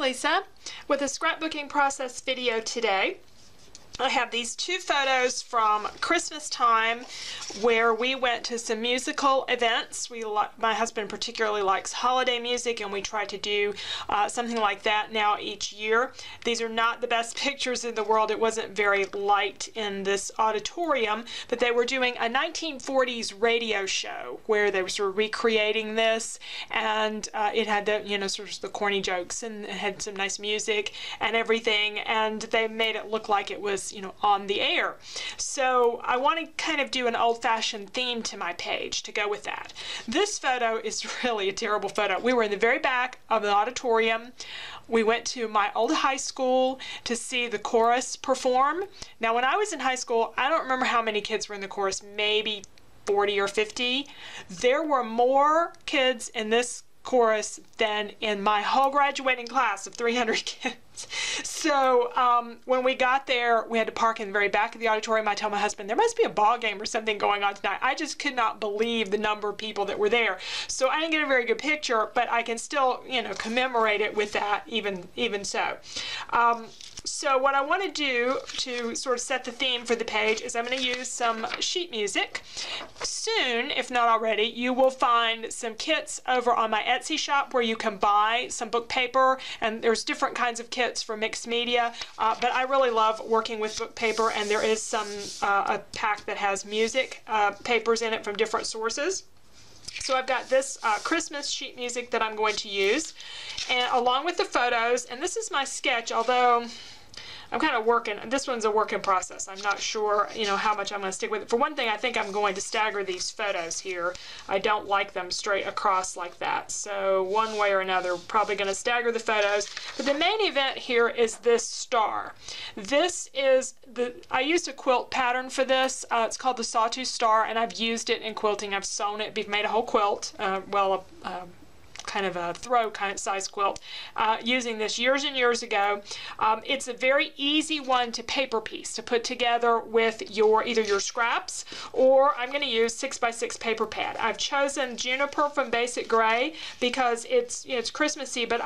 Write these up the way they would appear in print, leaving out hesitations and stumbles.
Lisa with a scrapbooking process video today. I have these two photos from Christmas time where we went to some musical events. My husband particularly likes holiday music, and we try to do something like that now each year. These are not the best pictures in the world. It wasn't very light in this auditorium, but they were doing a 1940s radio show where they were sort of recreating this, and it had the, sort of the corny jokes, and it had some nice music and everything, and they made it look like it was on the air. So I want to kind of do an old-fashioned theme to my page to go with that. This photo is really a terrible photo. We were in the very back of the auditorium. We went to my old high school to see the chorus perform. Now, when I was in high school, I don't remember how many kids were in the chorus, maybe 40 or 50. There were more kids in this chorus than in my whole graduating class of 300 kids. So when we got there, we had to park in the very back of the auditorium. I told my husband, there must be a ball game or something going on tonight. I just could not believe the number of people that were there. So I didn't get a very good picture, but I can still, commemorate it with that even so. So what I want to do to sort of set the theme for the page is I'm going to use some sheet music. Soon, if not already, you will find some kits over on my Etsy shop where you can buy some book paper, and there's different kinds of kits for mixed media, but I really love working with book paper, and there is a pack that has music papers in it from different sources. So I've got this Christmas sheet music that I'm going to use, and along with the photos, and this is my sketch, although I'm kind of working, this one's a work in process. I'm not sure, how much I'm going to stick with it. For one thing, I think I'm going to stagger these photos here. I don't like them straight across like that. So one way or another, probably going to stagger the photos. But the main event here is this star. This is I used a quilt pattern for this. It's called the Sawtooth Star, and I've used it in quilting. I've sewn it, made a whole quilt, kind of a throw kind of size quilt, using this years and years ago. It's a very easy one to paper piece to put together with either your scraps, or I'm going to use 6x6 paper pad. I've chosen Juniper from Basic Gray because it's Christmassy, but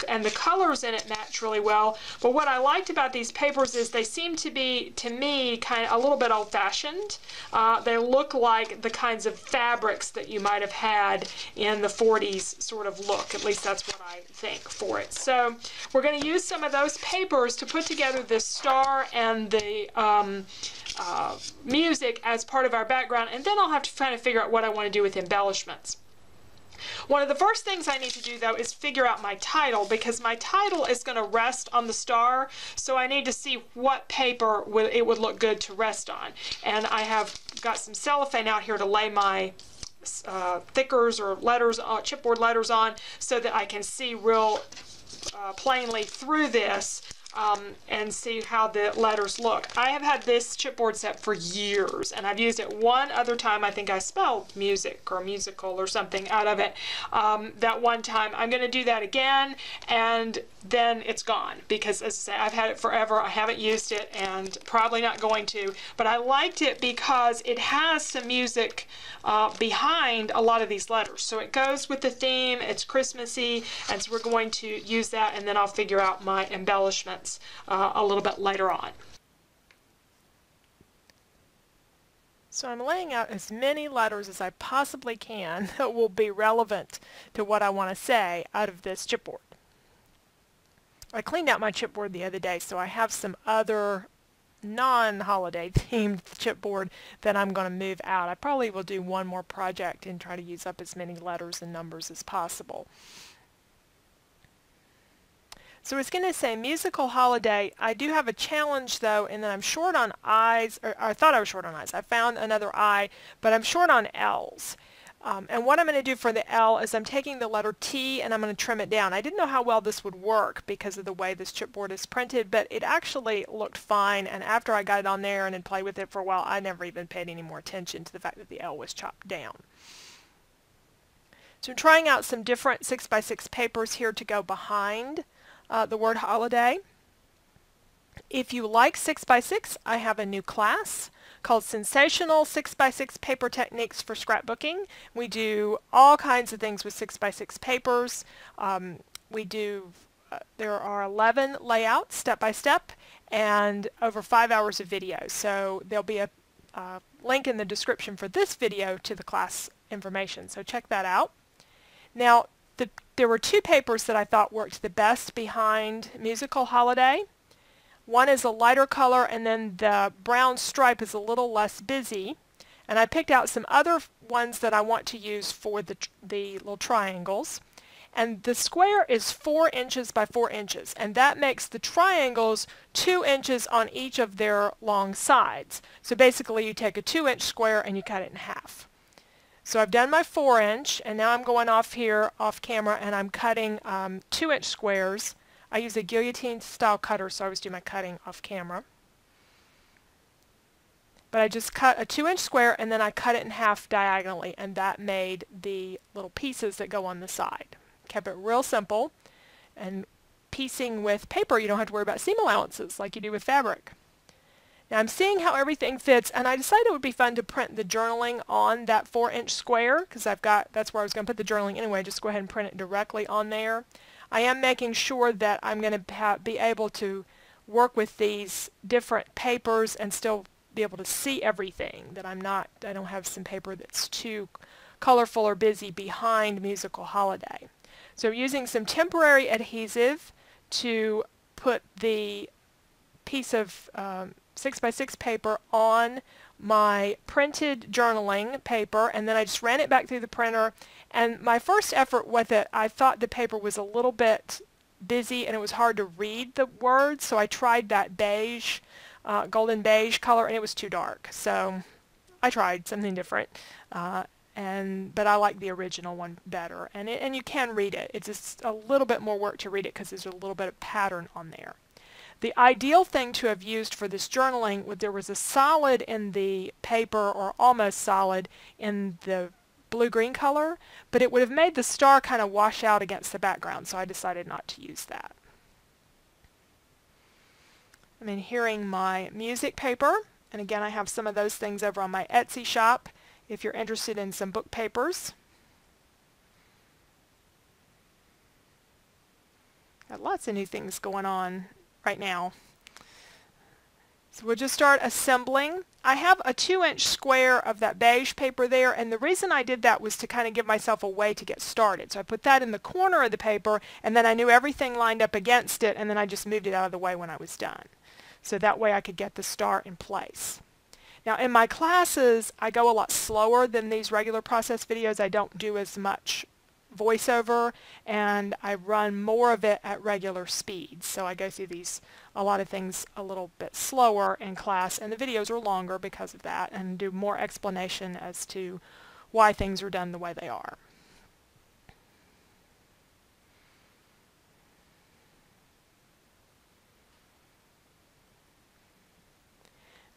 and the colors in it match really well. But what I liked about these papers is they seem to be, to me, kind of a little bit old-fashioned. They look like the kinds of fabrics that you might have had in the 40s sort of look. At least that's what I think for it. So we're going to use some of those papers to put together this star and the music as part of our background, and then I'll have to kind of figure out what I want to do with embellishments. One of the first things I need to do, though, is figure out my title, because my title is going to rest on the star, so I need to see what paper it would look good to rest on. And I have got some cellophane out here to lay my thickers or letters, chipboard letters on, so that I can see real plainly through this and see how the letters look. I have had this chipboard set for years, and I've used it one other time. I think I spelled music or musical or something out of it that one time. I'm going to do that again, and then it's gone, because as I say, I've had it forever. I haven't used it, and probably not going to, but I liked it because it has some music behind a lot of these letters, so it goes with the theme. It's Christmassy, and so we're going to use that, and then I'll figure out my embellishments a little bit later on. So I'm laying out as many letters as I possibly can that will be relevant to what I want to say out of this chipboard. I cleaned out my chipboard the other day, so I have some other non-holiday themed chipboard that I'm going to move out. I probably will do one more project and try to use up as many letters and numbers as possible. So it's going to say musical holiday. I do have a challenge, though, in that I'm short on I's, or I thought I was short on I's. I found another I, but I'm short on L's. And what I'm going to do for the L is I'm taking the letter T and I'm going to trim it down. I didn't know how well this would work because of the way this chipboard is printed, but it actually looked fine, and after I got it on there and then played with it for a while, I never even paid any more attention to the fact that the L was chopped down. So I'm trying out some different 6x6 papers here to go behind the word holiday. If you like 6x6, I have a new class called Sensational 6x6 Paper Techniques for Scrapbooking. We do all kinds of things with 6x6 papers. We do there are 11 layouts step by step and over 5 hours of video. So there'll be a link in the description for this video to the class information, so check that out. Now there were two papers that I thought worked the best behind Musical Holiday. One is a lighter color, and then the brown stripe is a little less busy. And I picked out some other ones that I want to use for the little triangles. And the square is 4 inches by 4 inches, and that makes the triangles 2 inches on each of their long sides. So basically you take a 2-inch square and you cut it in half. So I've done my 4-inch, and now I'm going off here off camera and I'm cutting 2-inch squares. I use a guillotine style cutter, so I always do my cutting off camera. But I just cut a 2-inch square and then I cut it in half diagonally, and that made the little pieces that go on the side. Kept it real simple, and piecing with paper you don't have to worry about seam allowances like you do with fabric. Now I'm seeing how everything fits, and I decided it would be fun to print the journaling on that 4-inch square, because that's where I was going to put the journaling anyway. Just go ahead and print it directly on there. I am making sure that I'm going to be able to work with these different papers and still be able to see everything, that I don't have some paper that's too colorful or busy behind Musical Holiday. So using some temporary adhesive to put the piece of 6x6 paper on my printed journaling paper, and then I just ran it back through the printer. And my first effort with it, I thought the paper was a little bit busy and it was hard to read the words, so I tried that beige, golden beige color, and it was too dark. So I tried something different, but I like the original one better. And you can read it. It's just a little bit more work to read it because there's a little bit of pattern on there. The ideal thing to have used for this journaling, there was a solid in the paper, or almost solid, in the blue-green color, but it would have made the star kind of wash out against the background, so I decided not to use that. I'm adhering my music paper, and again I have some of those things over on my Etsy shop if you're interested in some book papers. Got lots of new things going on right now. So we'll just start assembling. I have a 2-inch square of that beige paper there, and the reason I did that was to kind of give myself a way to get started. So I put that in the corner of the paper, and then I knew everything lined up against it, and then I just moved it out of the way when I was done. So that way I could get the star in place. Now in my classes, I go a lot slower than these regular process videos. I don't do as much voiceover, and I run more of it at regular speed. So I go through a lot of things a little bit slower in class, and the videos are longer because of that, and do more explanation as to why things are done the way they are.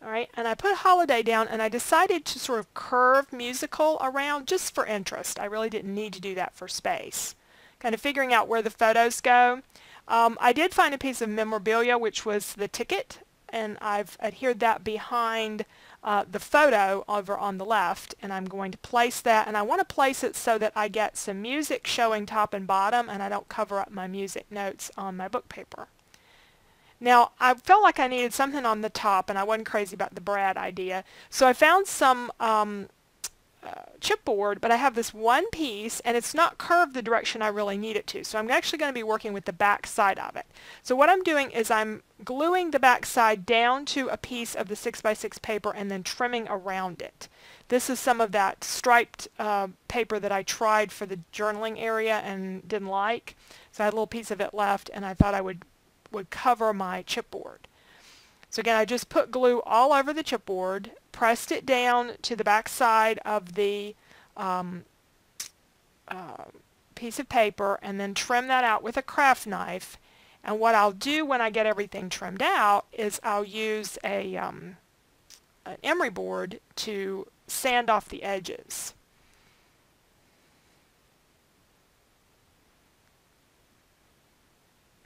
Alright, and I put Holiday down, and I decided to sort of curve Musical around just for interest. I really didn't need to do that for space. Kind of figuring out where the photos go. I did find a piece of memorabilia, which was the ticket, and I've adhered that behind the photo over on the left, and I'm going to place that, and I want to place it so that I get some music showing top and bottom, and I don't cover up my music notes on my book paper. Now, I felt like I needed something on the top, and I wasn't crazy about the Brad idea. So I found some chipboard, but I have this one piece, and it's not curved the direction I really need it to. So I'm actually going to be working with the back side of it. So what I'm doing is I'm gluing the back side down to a piece of the 6x6 paper and then trimming around it. This is some of that striped paper that I tried for the journaling area and didn't like. So I had a little piece of it left, and I thought I would cover my chipboard. So again, I just put glue all over the chipboard, pressed it down to the back side of the piece of paper, and then trim that out with a craft knife. And what I'll do when I get everything trimmed out is I'll use an emery board to sand off the edges.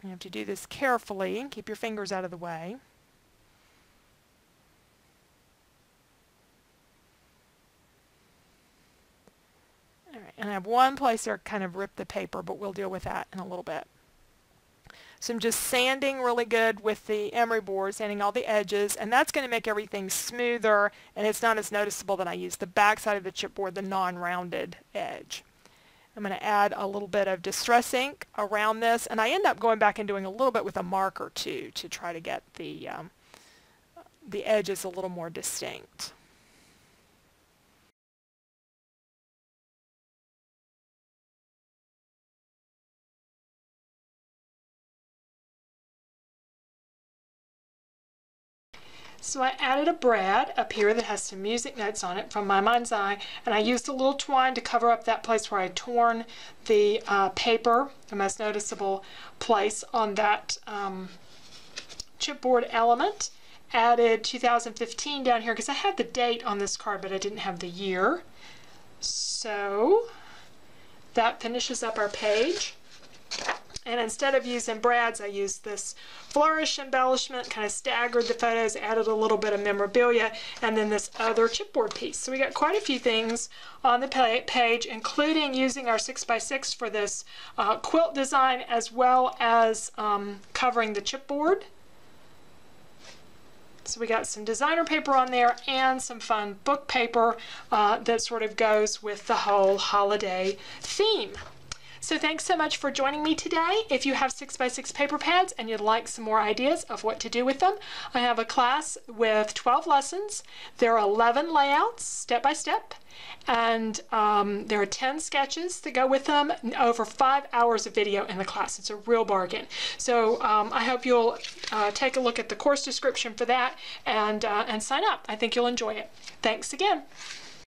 You have to do this carefully. Keep your fingers out of the way. All right, and I have one place there kind of ripped the paper, but we'll deal with that in a little bit. So I'm just sanding really good with the emery board, sanding all the edges, and that's going to make everything smoother, and it's not as noticeable that I use the back side of the chipboard, the non-rounded edge. I'm going to add a little bit of distress ink around this, and I end up going back and doing a little bit with a marker too to try to get the edges a little more distinct. So I added a brad up here that has some music notes on it from My Mind's Eye, and I used a little twine to cover up that place where I had torn the paper, the most noticeable place on that chipboard element. Added 2015 down here because I had the date on this card, but I didn't have the year. So that finishes up our page. And instead of using brads, I used this flourish embellishment, kind of staggered the photos, added a little bit of memorabilia, and then this other chipboard piece. So we got quite a few things on the page, including using our 6x6 for this quilt design, as well as covering the chipboard. So we got some designer paper on there and some fun book paper that sort of goes with the whole holiday theme. So thanks so much for joining me today. If you have 6x6 paper pads and you'd like some more ideas of what to do with them, I have a class with 12 lessons. There are 11 layouts, step by step, and there are 10 sketches that go with them, over 5 hours of video in the class. It's a real bargain. So I hope you'll take a look at the course description for that and sign up. I think you'll enjoy it. Thanks again.